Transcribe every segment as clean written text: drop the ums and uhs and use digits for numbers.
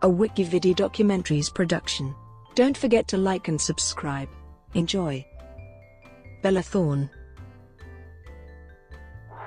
a WikiVidi documentaries production. Don't forget to like and subscribe. Enjoy. Bella Thorne.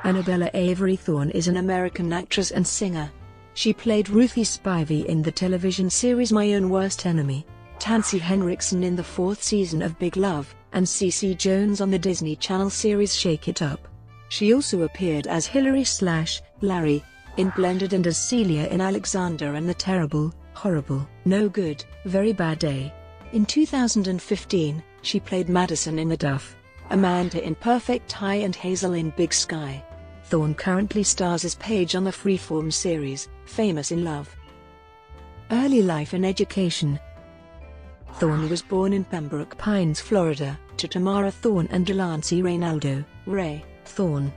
Annabella Avery Thorne is an American actress and singer. She played Ruthy Spivey in the television series My Own Worst Enemy, Tancy Henrickson in the 4th season of Big Love, and CeCe Jones on the Disney Channel series Shake It Up. She also appeared as Hilary/Larry in Blended and as Celia in Alexander and the Terrible, Horrible, No Good, Very Bad Day. In 2015, she played Madison in the DUFF, Amanda in Perfect High and Hazel in Big Sky. Thorne currently stars as Paige on the Freeform series, Famous in Love. Early life and education. Thorne was born in Pembroke Pines, Florida, to Tamara Thorne and Delancey Reynaldo Ray Thorne.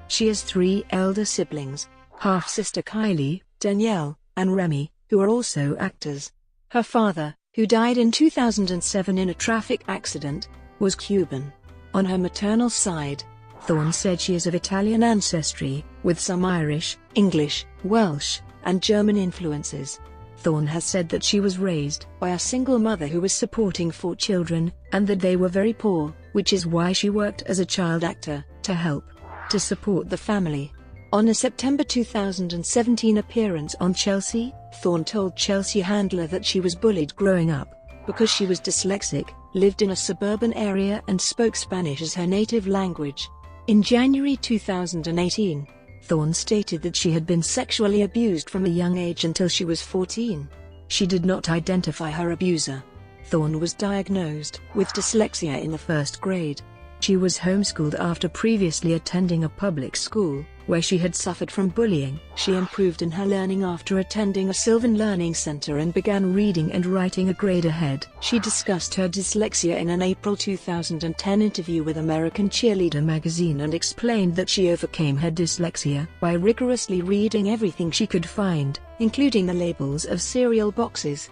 She has 3 elder siblings, half-sister Kylie, Danielle, and Remy, who are also actors. Her father, who died in 2007 in a traffic accident, was Cuban. On her maternal side, Thorne said she is of Italian ancestry, with some Irish, English, Welsh, and German influences. Thorne has said that she was raised by a single mother who was supporting 4 children, and that they were very poor, which is why she worked as a child actor, to help to support the family. On a September 2017 appearance on Chelsea, Thorne told Chelsea Handler that she was bullied growing up because she was dyslexic, lived in a suburban area and spoke Spanish as her native language. In January 2018, Thorne stated that she had been sexually abused from a young age until she was 14. She did not identify her abuser. Thorne was diagnosed with dyslexia in the 1st grade. She was homeschooled after previously attending a public school, where she had suffered from bullying. She improved in her learning after attending a Sylvan Learning Center and began reading and writing a grade ahead. She discussed her dyslexia in an April 2010 interview with American Cheerleader magazine and explained that she overcame her dyslexia by rigorously reading everything she could find, including the labels of cereal boxes.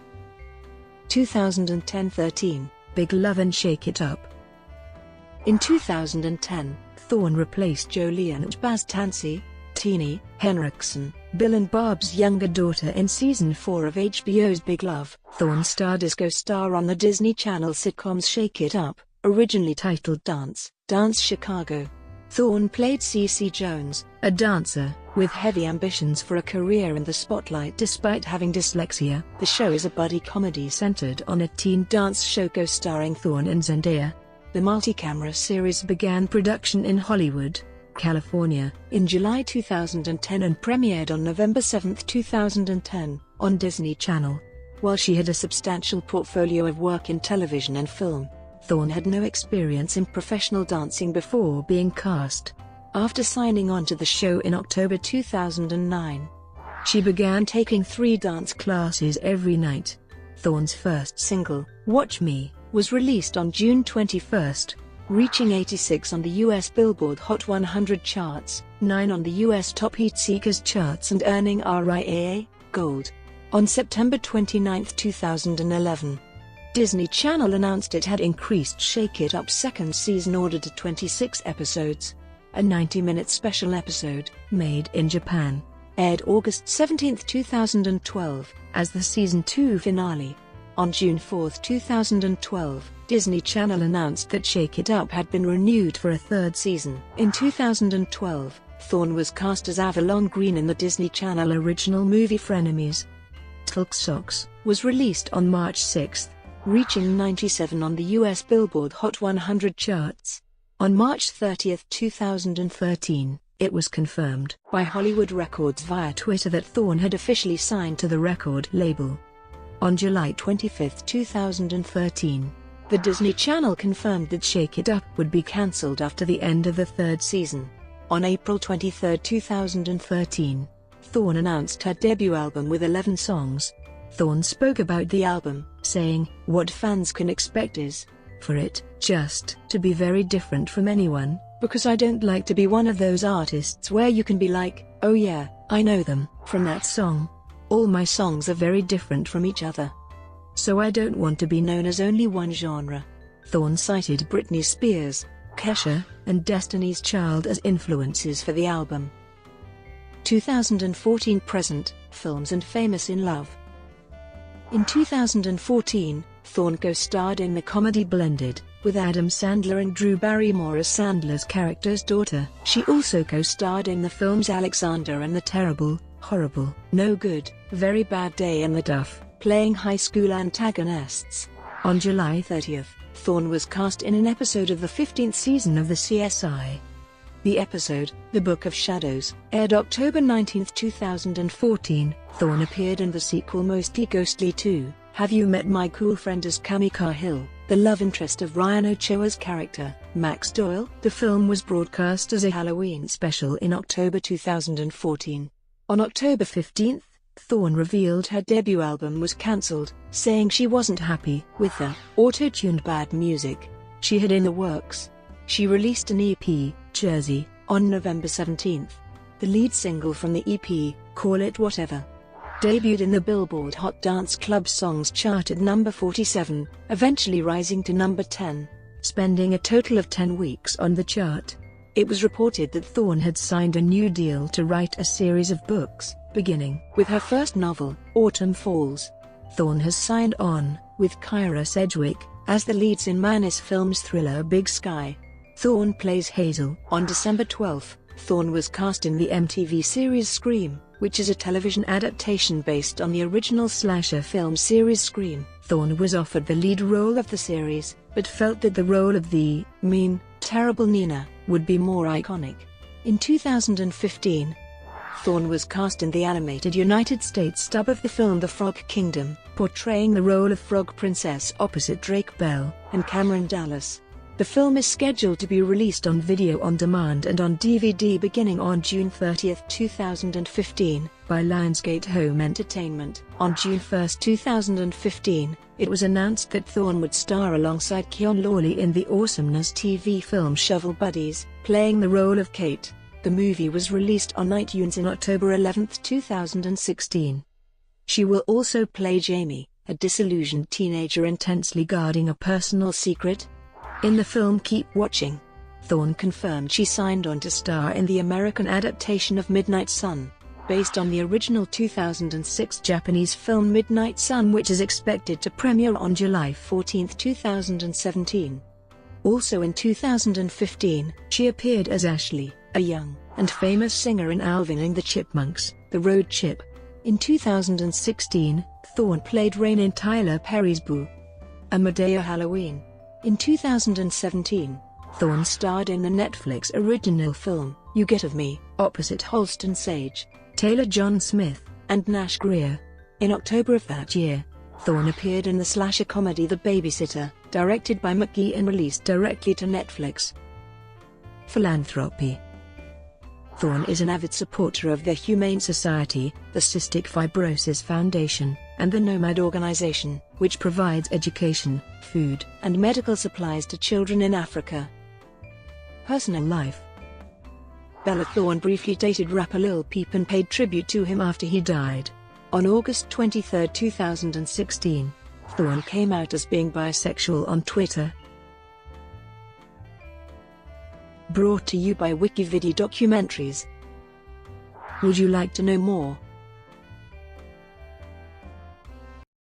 2010-13, Big Love and Shake It Up. In 2010, Thorne replaced Jolie and Baz Tancy Henrickson, Bill and Barb's younger daughter in Season 4 of HBO's Big Love. Thorne starred as co-star on the Disney Channel sitcom Shake It Up, originally titled Dance Chicago. Thorne played CeCe Jones, a dancer with heavy ambitions for a career in the spotlight despite having dyslexia. The show is a buddy comedy centered on a teen dance show co-starring Thorne and Zendaya. The multi-camera series began production in Hollywood, California, in July 2010 and premiered on November 7, 2010, on Disney Channel. While she had a substantial portfolio of work in television and film, Thorne had no experience in professional dancing before being cast. After signing on to the show in October 2009, she began taking 3 dance classes every night. Thorne's first single, Watch Me, was released on June 21, reaching 86 on the US Billboard Hot 100 charts, 9 on the US Top Heat Seekers charts and earning RIAA Gold. On September 29, 2011, Disney Channel announced it had increased Shake It Up's 2nd season order to 26 episodes. A 90-minute special episode, Made in Japan, aired August 17, 2012, as the Season 2 finale. On June 4, 2012, Disney Channel announced that Shake It Up had been renewed for a 3rd season. In 2012, Thorne was cast as Avalon Green in the Disney Channel original movie Frenemies. Tulk Socks was released on March 6, reaching 97 on the US Billboard Hot 100 charts. On March 30, 2013, it was confirmed by Hollywood Records via Twitter that Thorne had officially signed to the record label. On July 25, 2013, the Disney Channel confirmed that Shake It Up would be cancelled after the end of the 3rd season. On April 23, 2013, Thorne announced her debut album with 11 songs. Thorne spoke about the album, saying, "What fans can expect is for it just to be very different from anyone, because I don't like to be one of those artists where you can be like, oh yeah, I know them from that song. All my songs are very different from each other. So I don't want to be known as only one genre." Thorne cited Britney Spears, Kesha, and Destiny's Child as influences for the album. 2014 present, films and Famous in Love. In 2014, Thorne co-starred in the comedy Blended, with Adam Sandler and Drew Barrymore as Sandler's character's daughter. She also co-starred in the films Alexander and the Terrible, Horrible, No Good, Very Bad Day and the DUFF, playing high school antagonists. On July 30, Thorne was cast in an episode of the 15th season of the CSI. The episode, The Book of Shadows, aired October 19, 2014. Thorne appeared in the sequel Mostly Ghostly 2, Have You Met My Cool Friend as Cammy Cahill, the love interest of Ryan Ochoa's character, Max Doyle. The film was broadcast as a Halloween special in October 2014. On October 15, Thorne revealed her debut album was cancelled, saying she wasn't happy with the auto-tuned bad music she had in the works. She released an EP, Jersey, on November 17. The lead single from the EP, Call It Whatever, debuted in the Billboard Hot Dance Club Songs chart at number 47, eventually rising to number 10, spending a total of 10 weeks on the chart. It was reported that Thorne had signed a new deal to write a series of books, beginning with her first novel, Autumn Falls. Thorne has signed on with Kyra Sedgwick as the leads in Manis Films' thriller Big Sky. Thorne plays Hazel. On December 12, Thorne was cast in the MTV series Scream, which is a television adaptation based on the original slasher film series Scream. Thorne was offered the lead role of the series, but felt that the role of the mean, terrible Nina would be more iconic. In 2015, Thorne was cast in the animated United States dub of the film The Frog Kingdom, portraying the role of Frog Princess opposite Drake Bell and Cameron Dallas. The film is scheduled to be released on video on demand and on DVD beginning on June 30, 2015, by Lionsgate Home Entertainment. On June 1, 2015, it was announced that Thorne would star alongside Keon Lawley in the Awesomeness TV film Shovel Buddies, playing the role of Kate. The movie was released on iTunes in October 11, 2016. She will also play Jamie, a disillusioned teenager intensely guarding a personal secret. In the film Keep Watching, Thorne confirmed she signed on to star in the American adaptation of Midnight Sun, based on the original 2006 Japanese film Midnight Sun, which is expected to premiere on July 14, 2017. Also in 2015, she appeared as Ashley, a young and famous singer in Alvin and the Chipmunks, The Road Chip. In 2016, Thorne played Rain in Tyler Perry's Boo! A Madea Halloween. In 2017, Thorne starred in the Netflix original film, You Get of Me, opposite Halston Sage, Taylor John Smith, and Nash Grier. In October of that year, Thorne appeared in the slasher comedy The Babysitter, directed by McGee and released directly to Netflix. Philanthropy. Thorne is an avid supporter of the Humane Society, the Cystic Fibrosis Foundation, and the Nomad Organization, which provides education, food, and medical supplies to children in Africa. Personal life. Bella Thorne briefly dated rapper Lil Peep and paid tribute to him after he died. On August 23, 2016, Thorne came out as being bisexual on Twitter. Brought to you by WikiVidi Documentaries. Would you like to know more?